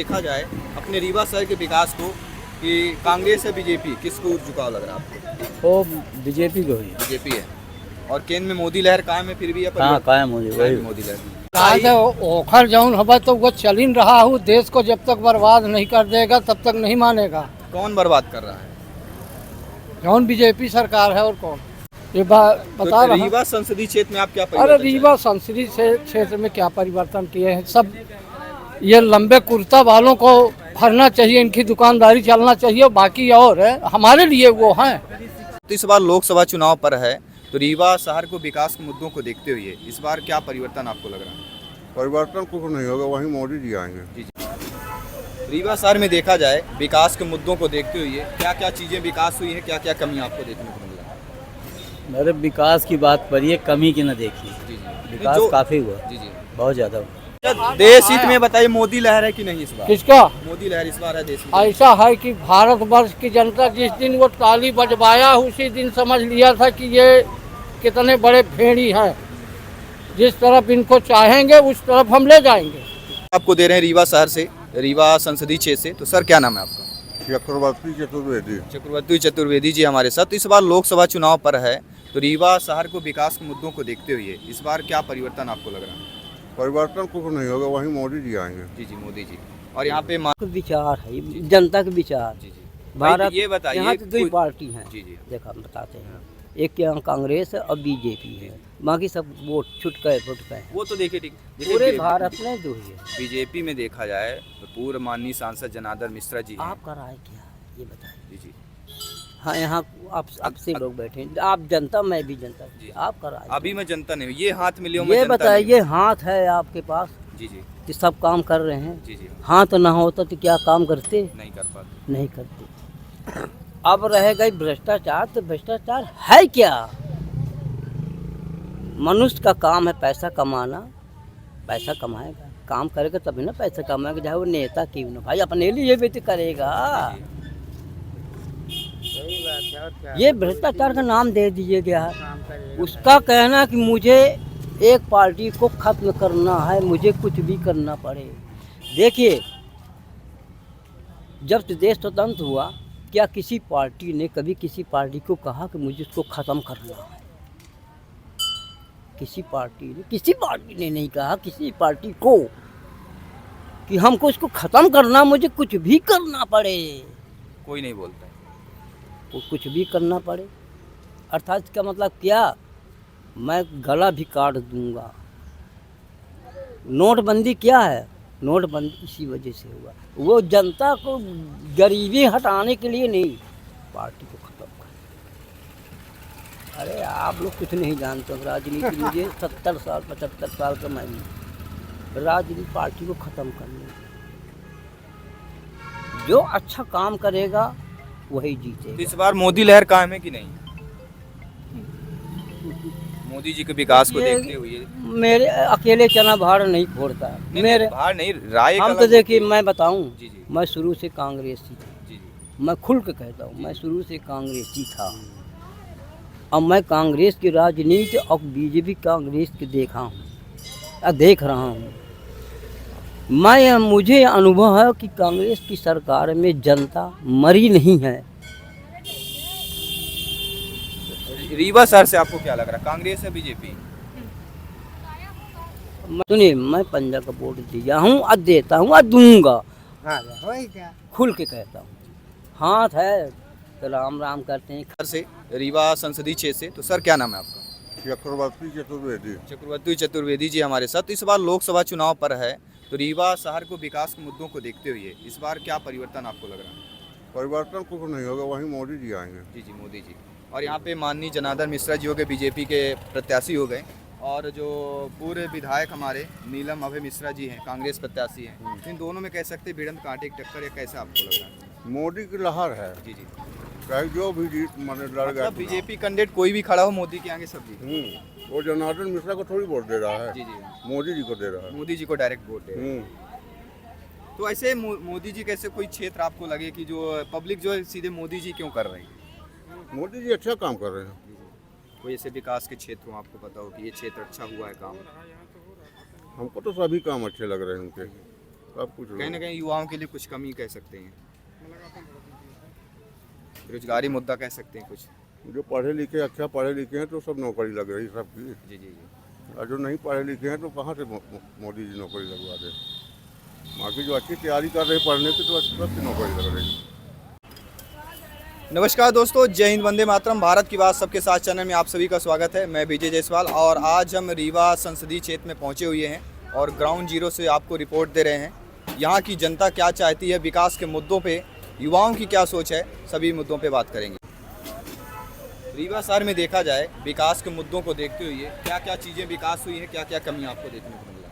देखा जाए अपने रीवा शहर के विकास को कि कांग्रेस है बीजेपी, किसको झुकाव लग रहा है आपको? वो बीजेपी को ही। बीजेपी है। और केंद्र में मोदी लहर कायम है फिर भी या हाँ परिवर्तन? कायम हो जाए कायम वही। है मोदी लहर। आज ओखर जौन हवा तो वो चल ही रहा हूँ। देश को जब तक बर्बाद नहीं कर देगा तब तक नहीं मानेगा। कौन बर्बाद कर रहा है? जौन बीजेपी सरकार है और कौन ये बता तो रहा। रीवा संसदीय क्षेत्र में आप क्या अरे परिवर्तन रीवा संसदीय क्षेत्र में क्या परिवर्तन किए हैं सब। ये लंबे कुर्ता वालों को भरना चाहिए, इनकी दुकानदारी चलना चाहिए, बाकी और है हमारे लिए वो हैं। चाहेंगे? तो इस बार लोकसभा चुनाव पर है, तो रीवा शहर को विकास के मुद्दों को देखते हुए इस बार क्या परिवर्तन आपको लग रहा है? परिवर्तन कुछ नहीं होगा, वहीं मोदी जी आएंगे। जी जी। रीवा शहर में देखा जाए विकास के मुद्दों को देखते हुए क्या क्या चीजें विकास हुई है, क्या क्या कमी आपको देखने को मिल रहा है? मेरे विकास की बात करिए, कमी की न देखिए। जी जी। विकास जो- काफी हुआ, जी जी। बहुत ज्यादा हुआ। देश हित में बताइए, मोदी लहर है कि नहीं इस बार? किसका मोदी लहर इस बार है देश में? ऐसा है कि भारतवर्ष की जनता जिस दिन वो ताली बजवाया उसी दिन समझ लिया था कि ये कितने बड़े भेड़ी हैं। जिस तरफ इनको चाहेंगे उस तरफ हम ले जाएंगे। आपको दे रहे हैं रीवा शहर से, रीवा संसदीय क्षेत्र से। तो सर क्या नाम है आपका? चक्रवर्ती चतुर्वेदी। चक्रवर्ती चतुर्वेदी जी हमारे साथ। तो इस बार लोकसभा चुनाव पर है, तो रीवा शहर को विकास के मुद्दों को देखते हुए इस बार क्या परिवर्तन आपको लग रहा है? परिवर्तन कुछ नहीं होगा, वहीं मोदी जी आएंगे। जी जी, मोदी जी। और यहाँ पे विचार है, जनता के विचार। जी जी। भारत भाई ये बताइए, यहाँ तो दो ही कोई- पार्टी हैं। जी जी। देखा हम बताते हैं, एक के यहाँ कांग्रेस है और बीजेपी है, बाकी सब वोट छुट गए फुट गए। वो तो देखिए ठीक। पूरे भारत में दो ही है। बीजेपी में देखा जाए तो पूर्व माननीय सांसद जनार्दन मिश्रा जी हैं। आपका राय क्या है ये बताइए। जी जी। हाँ यहाँ आपसे लोग बैठे हैं, आप जनता मैं भी जनता, जी। आपका राय अभी मैं जनता नहीं हूँ, ये हाथ में लियो, मैं ये जनता बताइए। नहीं हाथ है आपके पास हूँ। जी जी। कि सब काम कर रहे हैं, जी जी। हाथ ना होता तो क्या काम करते? नहीं कर पाते। नहीं करते। अब रह गई भ्रष्टाचार, तो भ्रष्टाचार है क्या? मनुष्य का काम है पैसा कमाना, पैसा कमाएगा, काम करेगा तभी ना पैसा कमाएगा, चाहे वो नेता क्यों ना। भाई अपने लिए भी तो करेगा। ये भ्रष्टाचार का नाम दे दिया गया है। उसका कहना कि मुझे एक पार्टी को खत्म करना है, मुझे कुछ भी करना पड़े। देखिए, जब से देश स्वतंत्र हुआ, क्या किसी पार्टी ने कभी किसी पार्टी को कहा कि मुझे इसको ख़त्म करना है? किसी पार्टी ने नहीं कहा किसी पार्टी को कि हमको इसको ख़त्म करना, मुझे कुछ भी करना पड़े। कोई नहीं बोलता है। वो कुछ भी करना पड़े अर्थात इसका मतलब क्या? मैं गला भी काट दूंगा। नोटबंदी क्या है? नोटबंदी इसी वजह से हुआ, वो जनता को गरीबी हटाने के लिए नहीं, पार्टी को खत्म कर। अरे आप लोग कुछ नहीं जानते हो राजनीति। मुझे 70 साल 75 साल का मैं हूँ। राजनीति पार्टी को खत्म करने, जो अच्छा काम करेगा वही तो जीतेगा। इस बार मोदी लहर कायम है कि नहीं? मोदी जी के विकास को ये देखते हुए मेरे अकेले चना भाड़ नहीं फोड़ता। नहीं, मेरे बाहर नहीं, राय एक हम अलग तो देखिए, होती है। मैं बताऊं, जी जी। मैं शुरू से कांग्रेसी था। जी जी। मैं खुल के कहता हूँ, मैं शुरू से कांग्रेसी था। अब मैं कांग्रेस की राजनीति और बीजेपी कांग्रेस की देखा हूँ, देख रहा हूँ। मुझे अनुभव है कि कांग्रेस की सरकार में जनता मरी नहीं है। रीवा शहर से आपको क्या लग रहा है, कांग्रेस है बीजेपी? सुनिए, मैं पंजा का वोट दिया हूँ और देता हूँ और दूंगा। खुल के कहता हूँ, हाथ है तो राम राम करते हैं। शहर से, रीवा संसदीय क्षेत्र से। तो सर क्या नाम है आपका? चक्रवर्ती चतुर्वेदी। चक्रवर्ती चतुर्वेदी जी हमारे साथ। तो इस बार लोकसभा चुनाव पर है, तो रीवा शहर को विकास के मुद्दों को देखते हुए इस बार क्या परिवर्तन आपको लग रहा है? परिवर्तन कुछ नहीं होगा, वहीं मोदी जी आएंगे। जी जी, मोदी जी। और यहाँ पे माननीय जनार्दन मिश्रा जी हो गए, बीजेपी के प्रत्याशी हो गए, और जो पूर्व विधायक हमारे नीलम अभय मिश्रा जी हैं, कांग्रेस प्रत्याशी हैं। इन दोनों में कह सकते हैं भिड़ंत कांटे की टक्कर, या कैसा आपको लग रहा है? मोदी की लहर है, जी जी। चाहे जो भी जीत माने लड़ गया। मतलब बीजेपी कैंडिडेट कोई भी खड़ा हो मोदी के आगे सब जी। वो जनार्दन मिश्रा को थोड़ी वोट दे रहा है, जी जी, मोदी जी को दे रहा है। मोदी जी को डायरेक्ट वोट है। तो ऐसे मोदी जी कैसे कोई क्षेत्र आपको लगे कि जो पब्लिक जो है सीधे मोदी जी क्यों कर रही है? मोदी जी अच्छा काम कर रहे हैं। कोई ऐसे विकास के क्षेत्र हो आपको पता हो कि ये क्षेत्र अच्छा हुआ है काम? हमको तो सभी काम अच्छे लग रहे हैं उनके। सब कुछ कहीं ना कहीं युवाओं के लिए कुछ कमी कह सकते हैं, बेरोजगारी मुद्दा कह सकते हैं कुछ। जो पढ़े लिखे अच्छा पढ़े लिखे हैं तो सब नौकरी लग रही सबकी, जी जी जी। और जो नहीं पढ़े लिखे हैं तो कहाँ से मोदी जी नौकरी लगवा दे। बाकी जो अच्छी तैयारी कर रहे पढ़ने की तो सबकी नौकरी लग रही। नमस्कार दोस्तों, जय हिंद, वंदे मातरम। भारत की बात सबके साथ चैनल में आप सभी का स्वागत है। मैं विजय जायसवाल और आज हम रीवा संसदीय क्षेत्र में पहुंचे हुए हैं और ग्राउंड जीरो से आपको रिपोर्ट दे रहे हैं। यहाँ की जनता क्या चाहती है, विकास के मुद्दों पे युवाओं की क्या सोच है, सभी मुद्दों पे बात करेंगे। रीवा शहर में देखा जाए विकास के मुद्दों को देखते हुए क्या क्या चीज़ें विकास हुई हैं, क्या क्या कमी आपको देखने को मिला?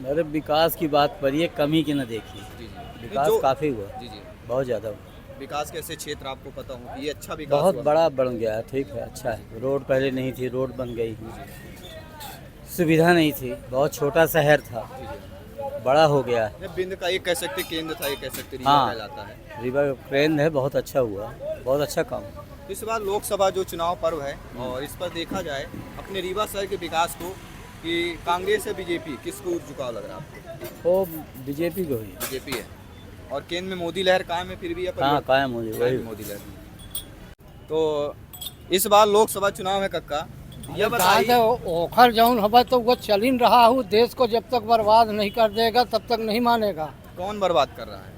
मेरे विकास की बात करिए, कमी की न देखिए। जी जी। विकास काफ़ी हुआ, जी जी। बहुत ज़्यादा हुआ। विकास कैसे क्षेत्र आपको पता हो, ये अच्छा विकास बहुत हुआ? बड़ा बन गया है, ठीक है, अच्छा है। रोड पहले नहीं थी, रोड बन गई है। सुविधा नहीं थी, बहुत छोटा शहर था, बड़ा हो गया है। ये बिंद का एक कह सकते केंद्र था, एक कह सकते रीवा हाँ। कहलाता है। रीवा ट्रेन है, बहुत अच्छा हुआ, बहुत अच्छा काम। इस बार लोकसभा जो चुनाव पर्व है और इस पर देखा जाए अपने रीवा शहर के विकास को कि कांग्रेस या बीजेपी, किसको झुकाव लग रहा है आपको? वो बीजेपी को ही। बीजेपी है और केंद्र में मोदी लहर कायम है, फिर भी हाँ, कायम हो वही वही। मोदी लहर। तो इस बार लोकसभा चुनाव है कक्का, यह बताइए। ओखर जौन हवा तो वो चल ही रहा हूँ। देश को जब तक बर्बाद नहीं कर देगा तब तक नहीं मानेगा। कौन बर्बाद कर रहा है?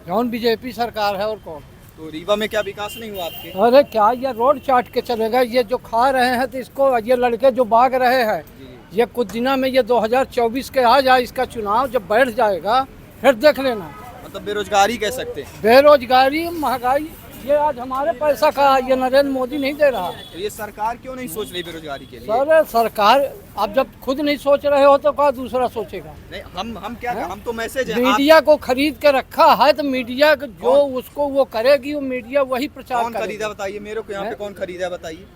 जौन बीजेपी सरकार है और कौन। तो रीवा में क्या विकास नहीं हुआ आपके? अरे क्या ये रोड चाट के चलेगा? ये जो खा रहे हैं तो इसको, ये लड़के जो भाग रहे हैं, ये कुछ दिनों में ये 2024 के आ जाए, इसका चुनाव जब बैठ जाएगा फिर देख लेना। मतलब बेरोजगारी कह सकते हैं। बेरोजगारी, महंगाई, ये आज हमारे पैसा का ये नरेंद्र मोदी नहीं दे रहा। तो ये सरकार क्यों नहीं सोच रही बेरोजगारी के लिए? सर सरकार अब जब खुद नहीं सोच रहे हो तो क्या दूसरा सोचेगा? नहीं, हम क्या, हम तो मैसेज है। मीडिया को खरीद के रखा है तो मीडिया जो उसको वो करेगी, वो मीडिया वही प्रचार कौन खरीदा करेगा। बताइए मेरे को, यहाँ पे कौन खरीदा बताइए।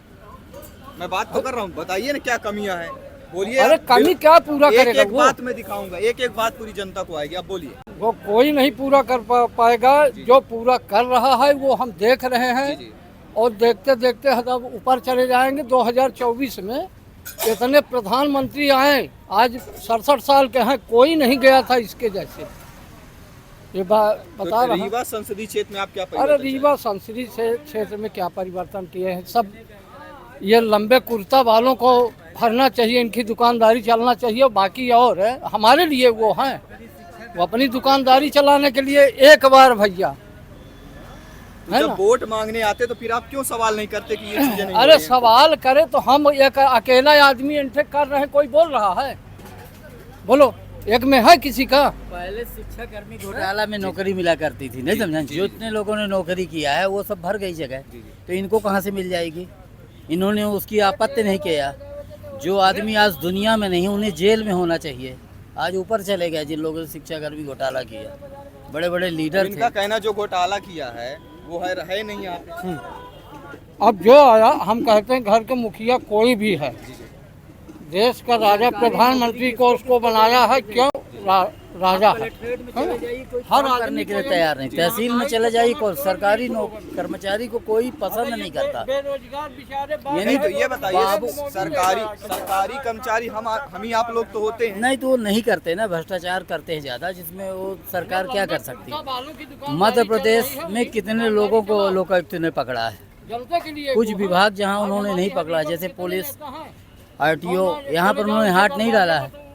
मैं बात तो कर रहा हूँ, बताइए ना क्या कमियां हैं, बोलिए। अरे कमी क्या पूरा एक करेगा एक वो? बात मैं दिखाऊंगा, एक एक बात पूरी जनता को आएगी, आप बोलिए। वो कोई नहीं पूरा कर पाएगा। जो पूरा कर रहा है वो हम देख रहे जी हैं जी। और देखते देखते हम ऊपर चले जाएंगे। 2024 में इतने प्रधानमंत्री आए, आज 67 साल के हैं, कोई नहीं गया था इसके जैसे। ये बता तो रहा हूं। रीवा संसदीय क्षेत्र में आप क्या अरे परिवर्तन रीवा संसदीय क्षेत्र में क्या परिवर्तन किए हैं? सब ये लंबे कुर्ता वालों को भरना चाहिए, इनकी दुकानदारी चलना चाहिए। बाकी और है हमारे लिए वो हैं, वो अपनी दुकानदारी चलाने के लिए एक बार भैया तो है जब ना। वोट मांगने आते तो फिर आप क्यों सवाल नहीं करते कि ये चीजें नहीं हो अरे रही हैं? सवाल करे तो हम एक अकेला आदमी एंट्री कर रहे हैं, कोई बोल रहा है? बोलो, एक में है किसी का? पहले शिक्षा कर्मी घोटाला में नौकरी मिला करती थी, नहीं समझा? जितने लोगों ने नौकरी किया है वो सब भर गई जगह, तो इनको कहाँ से मिल जाएगी? इन्होंने उसकी आपत्ति नहीं किया। जो आदमी आज दुनिया में नहीं, उन्हें जेल में होना चाहिए। आज ऊपर चले गए जिन लोगों ने शिक्षा कर्मी घोटाला किया, बड़े बड़े लीडर इनका थे। कहना जो घोटाला किया है वो है रहे नहीं यहाँ पे। अब जो आया, हम कहते हैं घर के मुखिया कोई भी है, देश का राजा प्रधानमंत्री को उसको बनाया है, क्यों राजा है। हर करने के लिए तैयार नहीं। तहसील में चले जाइए, कोई सरकारी कर्मचारी को कोई पसंद नहीं करता। बेरोजगार बेचारे ये नहीं नहीं तो ये बताइए, सरकारी कर्मचारी हम ही आप लोग तो होते हैं। नहीं तो वो नहीं करते ना, भ्रष्टाचार करते हैं ज़्यादा, जिसमें वो सरकार क्या कर सकती है? मध्य प्रदेश में कितने लोगों को लोकायुक्त ने पकड़ा है? जनता के लिए कुछ विभाग जहां उन्होंने नहीं पकड़ा, जैसे पुलिस, आरटीओ, यहाँ पर उन्होंने हाथ नहीं डाला है।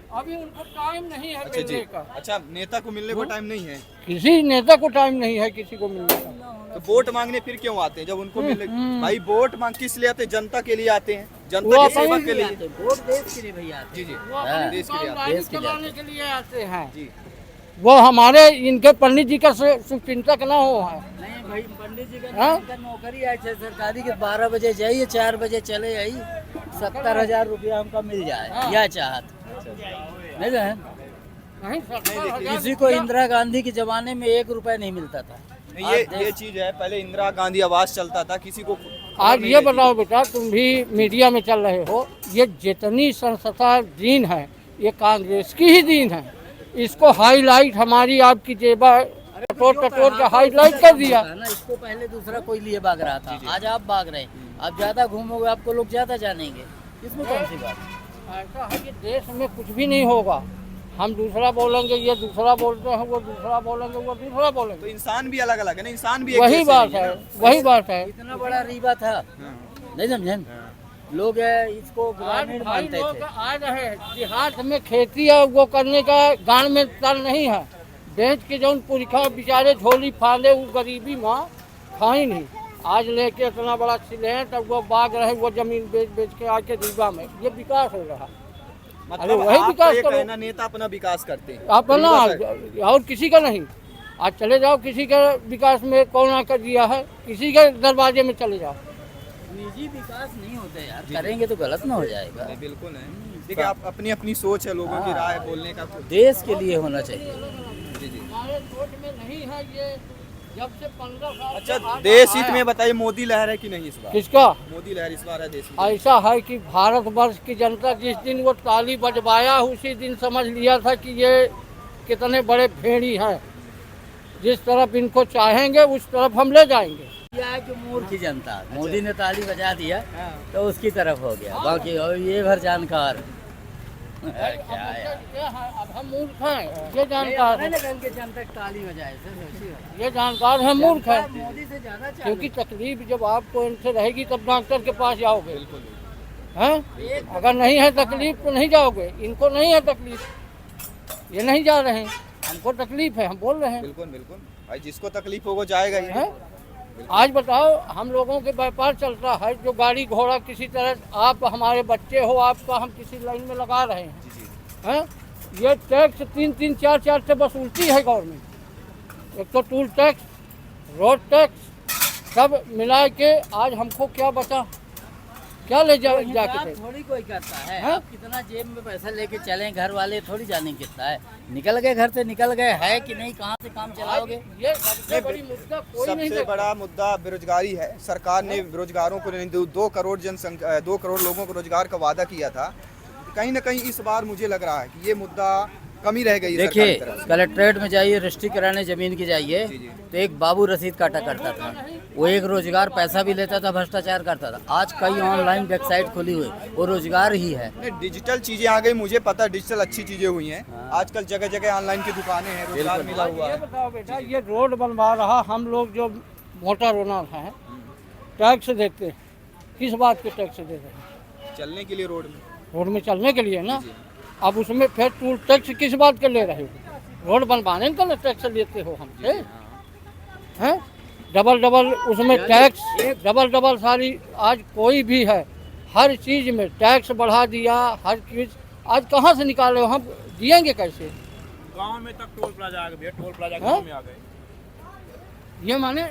अभी उनको टाइम नहीं है अच्छा जी, मिलने का। अच्छा नेता को मिलने को टाइम नहीं है किसी नेता को टाइम नहीं है किसी को मिलने का। तो वोट मांगने फिर क्यों आते हैं जब उनको मिले? भाई वोट मांग किस लिए आते हैं? जनता के लिए आते हैं, वो जनता की अपने सेवा के लिए। वोट देश के लिए भैया। जी जी, वो अपनी देश के लिए आते दुकानदारी देश के लिए चलाने के लिए आते हैं। जी। वो हमारे इनके पंडित जी का चिंतक ना हो है। नहीं भाई, पंडित जी हाँ? का नौकरी है सरकारी के, 12 बजे जाइए, 4 बजे चले जाइए, 70,000 रुपया हमका मिल जाए, यह चाहत नहीं है। नहीं, किसी को इंदिरा गांधी के जमाने में 1 रुपया नहीं मिलता था। ये चीज है, पहले इंदिरा गांधी आवास चलता था, किसी को आज ये बताओ बेटा, तुम भी मीडिया में चल रहे हो, ये जितनी संस्था दीन है ये कांग्रेस की ही दीन है। इसको हाईलाइट हमारी आपकी जेबा टटोर के हाईलाइट कर दिया ना, इसको पहले दूसरा कोई लिए भाग रहा था, आज आप भाग रहे हैं। आप ज्यादा घूमोगे आपको लोग ज्यादा जानेंगे, इसमें कौन सी बात? ऐसा है कि देश में कुछ भी नहीं होगा, हम दूसरा बोलेंगे, ये दूसरा बोलते हैं, वो दूसरा बोलेंगे, वो दूसरा बोलेंगे। तो इंसान भी अलग अलग है ना, इंसान भी एक वही जैसे बात नहीं है, ना। वही बात है। इतना बड़ा रीवा था, नहीं समझे? लोग इसको आज ग्रामीण भाई मानते लोग थे। आ रहे हैं, देहात में खेती है वो करने का गांव में तल नहीं है। बेच के जो पुरखा बेचारे झोली फाले, वो गरीबी माँ खाई नहीं। आज लेके इतना बड़ा सिले हैं, तब वो बाग रहे, वो जमीन बेच बेच के आके रीवा में ये विकास हो रहा। अरे मतलब वही आपका विकास ये करो। कहना, नेता अपना विकास करते हैं अपना रीवा से। और किसी का नहीं। आज चले जाओ, किसी के विकास में कौन आकर दिया है, किसी के दरवाजे में चले जाओ। निजी विकास नहीं होते यार, करेंगे तो गलत ना हो जाएगा। नहीं, बिल्कुल है। देखिए, आप अपनी अपनी सोच है, लोगों की राय बोलने का तो। देश के लिए होना चाहिए। जी जी। हमारे सोच में नहीं है ये, जब से 15 साल से अच्छा, आज देश हित आया। में बताइए, मोदी लहर है कि नहीं इस बार? किसका? मोदी लहर इस बार है देश में? ऐसा है कि भारतवर्ष की जनता जिस दिन वो ताली बजवाया, उसी दिन समझ लिया था कि ये कितने बड़े भेड़ी हैं। जिस तरफ इनको चाहेंगे उस तरफ हम ले जाएंगे। क्या है कि मूर्ख की जनता, मोदी ने ताली बजा दिया तो उसकी तरफ हो गया, बाकी और ये भर जानकार। क्या है? अब हम मूर्ख हैं, ये जानकार हैं, जनता ताली बजाए ये जानकार हैं, मूर्ख हैं। मोदी से ज्यादा क्योंकि तकलीफ जब आपको इनसे रहेगी तब डॉक्टर के पास जाओगे, हैं? अगर नहीं है तकलीफ तो नहीं जाओगे। इनको नहीं है तकलीफ, ये नहीं जा रहे हैं। हमको तकलीफ है, हम बोल रहे हैं। बिल्कुल बिल्कुल भाई, जिसको तकलीफ हो वो जाएगा ही। हैं? आज बताओ, हम लोगों के व्यापार चलता है, जो गाड़ी घोड़ा किसी तरह, आप हमारे बच्चे हो, आपका हम किसी लाइन में लगा रहे हैं, जी जी। हैं? ये टैक्स 3-3, 4-4 से वसूलती है गवर्नमेंट। एक तो टूल टैक्स, रोड टैक्स, सब मिला के आज हमको क्या बचा? क्या ले जाके दे? थोड़ी कोई करता है। हाँ? आप कितना जेब में पैसा लेके चलें, घर वाले थोड़ी जानेंगे कितना है। निकल गए घर से, निकल गए है कि नहीं, कहाँ से काम चलाओगे? ये सबसे बड़ी मुद्दा कोई नहीं सबसे देखता। बड़ा मुद्दा बेरोजगारी है। सरकार ने बेरोजगारों को 2 करोड़ जनसंख्या, 2 करोड़ लोगों को रोजगार का वादा किया था। कहीं ना कहीं इस बार मुझे लग रहा है कि ये मुद्दा कमी रह गई है सरकार देखिए, की तरफ से। कलेक्ट्रेट में जाइए, रजिस्ट्री कराने जमीन की जाइए, जी, जी। तो एक बाबू रसीद काटा करता था। वो एक रोजगार पैसा भी लेता था, भ्रष्टाचार करता था। आज कई ऑनलाइन वेबसाइट खुली हुई, वो रोजगार ही है। नहीं, डिजिटल चीजें आ गई, मुझे पता है डिजिटल अच्छी चीजें हुई हैं। आजकल जगह जगह ऑनलाइन की दुकानें हैं, रोजगार मिला हुआ ये है। बताओ बेटा, ये रोड बनवा रहा, हम लोग जो मोटर ओनर हैं टैक्स देते हैं, किस बात के टैक्स देते हैं? चलने के लिए रोड में। रोड में चलने के लिए ना। अब उसमें फिर टूल टैक्स किस बात के ले रहे हो? रोड बनवाने का ना टैक्स लेते हो हमसे, हैं? डबल डबल उसमें टैक्स, डबल डबल सारी। आज कोई भी है, हर चीज़ में टैक्स बढ़ा दिया, हर चीज़। आज कहाँ से निकाले हो, हम दिएंगे कैसे? गांव में तक टोल प्लाजा आ गए, टोल प्लाजा हाँ? गांव में आ गए। ये माने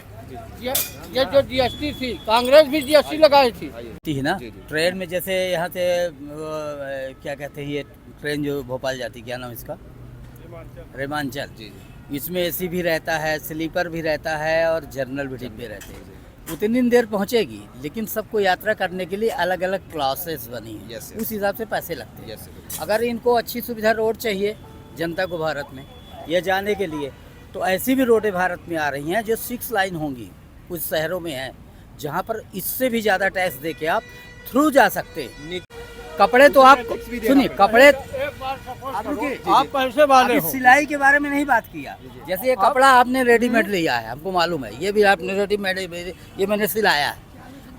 ये जो जीएसटी थी, कांग्रेस भी जीएसटी लगाई थी। थी ना। जी, जी। ट्रेन में जैसे यहाँ से क्या कहते हैं, ये ट्रेन जो भोपाल जाती, क्या नाम इसका? रेमांचल। जी जी। इसमें एसी भी रहता है, स्लीपर भी रहता है और जर्नल भी डिब्बे रहते हैं। उतनी देर पहुँचेगी, लेकिन सबको यात्रा करने के लिए अलग अलग क्लासेस बनी हैं। Yes, yes. उस हिसाब से पैसे लगते हैं। यस बिल्कुल। अगर इनको अच्छी सुविधा रोड चाहिए जनता को भारत में ये जाने के लिए, तो ऐसी भी रोडें भारत में आ रही हैं जो 6 लाइन होंगी। कुछ शहरों में है जहाँ पर इससे भी ज़्यादा टैक्स दे के आप थ्रू जा सकते हैं। कपड़े तो आप सुनिए, कपड़े आप पैसे वाले अभी हो। सिलाई के बारे में नहीं बात किया। जैसे ये कपड़ा आपने रेडीमेड लिया है, हमको मालूम है, ये भी आपने रेडीमेड, ये मैंने सिलाया है।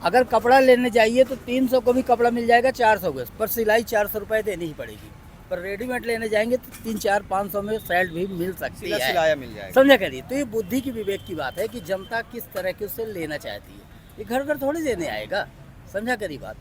अगर कपड़ा लेने जाइए तो 300 को भी कपड़ा मिल जाएगा, 400 को, पर सिलाई 400 रुपये देनी ही पड़ेगी। पर रेडीमेड लेने जाएंगे तो 300-400-500 में शर्ट भी मिल सकती सिला है। सिलाया मिल जाएगा। समझा करिए। तो ये बुद्धि की विवेक की बात है कि जनता किस तरह के उससे लेना चाहती है। ये घर घर थोड़ी देने आएगा, समझा करिए बात।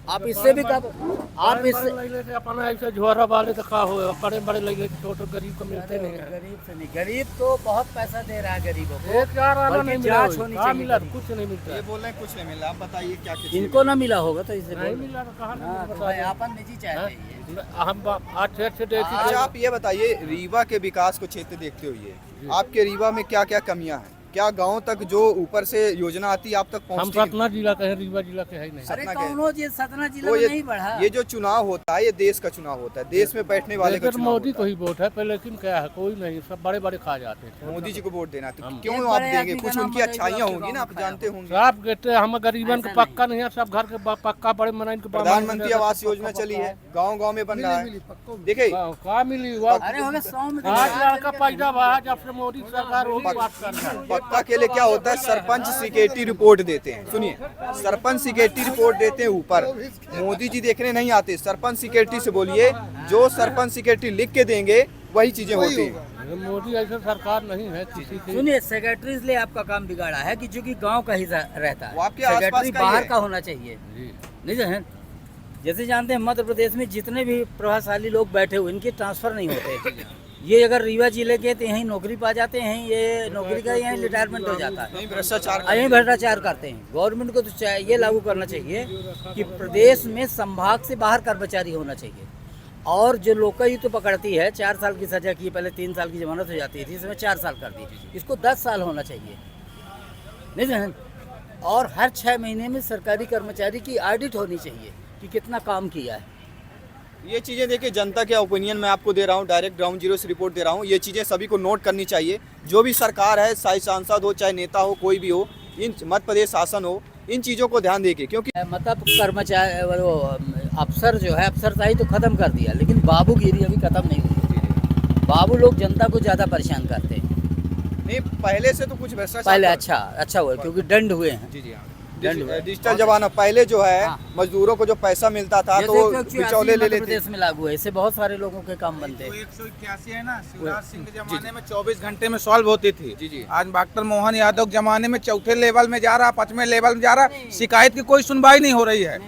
आप इससे भी आप इससे अपना ऐसे झोरा वाले तो का हो, बड़े बड़े लगे, छोटे गरीब को मिलते नहीं है। गरीब से नहीं, गरीब तो बहुत पैसा दे रहा है गरीबों को। 1,000 वाला बल्कि नहीं मिला, जांच होनी चाहिए। मिला कुछ नहीं मिलता। ये बोल रहे हैं कुछ नहीं मिला, आप बताइए क्या किसी इनको ना मिला होगा तो इसे नहीं बोल। मिला तो कहाँ हाँ, तो भाई आपन निजी चाहते हैं ये। हम अच्छे अच्छा, आप ये बताइए, रीवा के विकास को क्षेत्र देखते हुए आपके रीवा में क्या क्या कमियां हैं? क्या गांव तक जो ऊपर से योजना आती है आप तक हम पहुंचती है? सतना जिला के हैं, रीवा जिला के है ही नहीं। अरे सतना के- कौन हो ये सतना जिला तो में नहीं बढ़ा। ये जो चुनाव होता है ये देश का चुनाव होता है, देश में बैठने वाले का लेकिन चुनाव मोदी होता को ही वोट है पर, लेकिन क्या है कोई नहीं, सब बड़े बड़े खा जाते हैं। है। मोदी जी को वोट देना है तो हम- क्यों एक आप बड़े देंगे? आदमी का कुछ नाम उनकी बताइए, अच्छाइयाँ आपके होंगी ना, गाँव आप में खाया जानते होंगे। सब कहते हैं हम गरीबन के ऐसा पक्का नहीं है, सब घर के पक्का बड़े मनाइन के प्रधानमंत्री आवास योजना चली है, गांव गांव में बन रहा है। देखिए का मिली हुआ। अरे हो गए 100 में आज लड़का पैदा हुआ जब से मोदी सरकार वही बात कर रहा है। पक्का के लिए क्या होता है, सरपंच सिक्योरिटी रिपोर्ट देते हैं। सुनिए, सरपंच सिक्योरिटी रिपोर्ट देते हैं ऊपर, मोदी जी देखने नहीं आते। सरपंच सिक्योरिटी से बोलिए, जो सरपंच सिक्योरिटी लिख के देंगे वही चीजें होती हैं। मोदी ऐसा सरकार नहीं है किसी की। सुनिए, सेक्रेटरी इसलिए आपका काम बिगाड़ा है कि जो कि गांव का ही रहता है, वो आपके आसपास सेक्रेटरी का ही बाहर है। का होना चाहिए। नहीं है, जैसे जानते हैं मध्य प्रदेश में जितने भी प्रभावशाली लोग बैठे हुए इनके ट्रांसफर नहीं होते। ये अगर रीवा जिले के तो यहीं नौकरी पा जाते हैं, ये नौकरी का यहीं रिटायरमेंट हो जाता है, नहीं भ्रष्टाचार यहीं भ्रष्टाचार करते हैं। गवर्नमेंट को तो ये लागू करना चाहिए कि प्रदेश में संभाग से बाहर कर्मचारी होना चाहिए। और जो लोकायुक्त तो पकड़ती है 4 साल की सजा की, पहले 3 साल की जमानत हो जाती थी, इसमें 4 साल कर दी, इसको 10 साल होना चाहिए। नहीं समझे? और हर 6 महीने में सरकारी कर्मचारी की ऑडिट होनी चाहिए कि कितना काम किया है। ये चीजें देखिए, जनता के ओपिनियन मैं आपको दे रहा हूँ, डायरेक्ट ग्राउंड जीरो से रिपोर्ट दे रहा हूँ। ये चीजें सभी को नोट करनी चाहिए। जो भी सरकार है, चाहे सांसद हो चाहे नेता हो, कोई भी हो, इन मध्य प्रदेश शासन हो, इन चीजों को ध्यान देके, क्योंकि मतलब कर्मचारी वो अफसर जो है, अफसरशाही तो खत्म कर दिया, लेकिन बाबूगिरी अभी खत्म नहीं हुई। बाबू लोग जनता को ज्यादा परेशान करते हैं। नहीं, पहले से तो कुछ भ्रष्टाचार पहले था। अच्छा हुआ क्योंकि दंड हुए हैं। जी हाँ, दंड हुए। डिजिटल जमाना। पहले जो है हाँ। मजदूरों को जो पैसा मिलता था तो वो जैसे कि बिचौले ले मध्य लेते। प्रदेश में लागू है, इससे बहुत सारे लोगों के काम बनते हैं। 181 है ना, शिवराज सिंह के जमाने में 24 घंटे में सॉल्व होती थी। जी, जी। आज डॉक्टर मोहन यादव के जमाने में चौथे लेवल में जा रहा, 5वें लेवल में जा रहा, शिकायत की कोई सुनवाई नहीं हो रही है।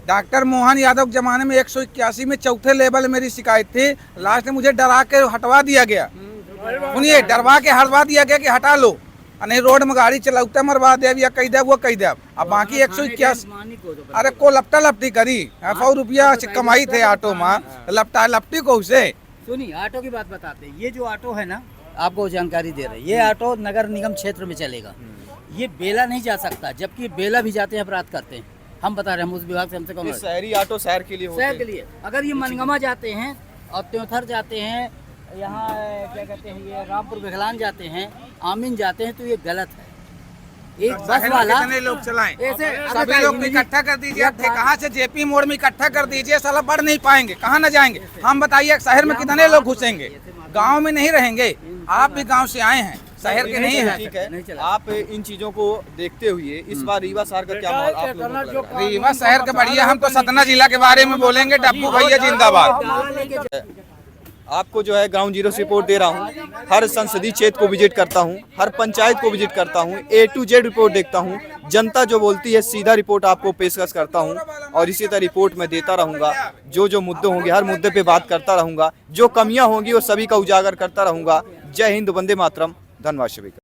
डॉक्टर मोहन यादव के जमाने में 181 में चौथे लेवल मेरी शिकायत थी, लास्ट में मुझे डरा के हटवा दिया गया। सुनिए, डरवा के हटवा दिया गया कि हटा लो, नहीं रोड में गाड़ी चलाते मरवा दे या कही दे वो कही दे। अब बाकी 181, अरे को लपटा लपटी करी, 100 रुपया कमाई थे ऑटो में, लपटा लपटी को उसे। सुनिए, ऑटो की बात बताते हैं। ये जो ऑटो है ना, आपको जानकारी दे रहे हैं, ये ऑटो नगर निगम क्षेत्र में चलेगा। ये बेला नहीं जा सकता, जबकि बेला भी जाते हैं, अपराध करते हैं। हम बता रहे हैं, हम उस विभाग से हमसे कम ये शहरी ऑटो शहर के लिए होते शहर हैं। के लिए। अगर ये मनगमा जाते हैं और त्योथर जाते हैं, यहाँ क्या कहते हैं, ये रामपुर विकलान जाते हैं, आमीन जाते हैं, तो ये गलत है। एक बस वाला कितने लोग चलाएं? ऐसे सभी लोग को इकट्ठा कर दीजिए, कहाँ से जेपी मोड़ में इकट्ठा कर दीजिए, साला बढ़ नहीं पाएंगे, कहाँ न जाएंगे। हम बताइए शहर में कितने लोग घुसेंगे, गांव में नहीं रहेंगे। आप भी गांव से आए हैं, शहर के नहीं है। ठीक नहीं है, चला। आप इन चीजों को देखते हुए इस बार रीवा शहर का क्या माहौल आप लोगों को लग रहा है? रीवा शहर के बढ़िया, हम तो सतना जिला के बारे में बोलेंगे। डब्बू भैया जिंदाबाद। आपको जो है ग्राउंड जीरो से रिपोर्ट दे रहा हूँ। हर संसदीय क्षेत्र को विजिट करता हूँ, हर पंचायत को विजिट करता हूँ, A to Z रिपोर्ट देखता हूँ। जनता जो बोलती है सीधा रिपोर्ट आपको पेशकश करता हूँ, और इसी तरह रिपोर्ट मैं देता रहूँगा। जो मुद्दे होंगे हर मुद्दे पे बात करता रहूँगा, जो कमियाँ होंगी वो सभी का उजागर करता रहूँगा। जय हिंद, वंदे मातरम, धन्यवाद सभी का।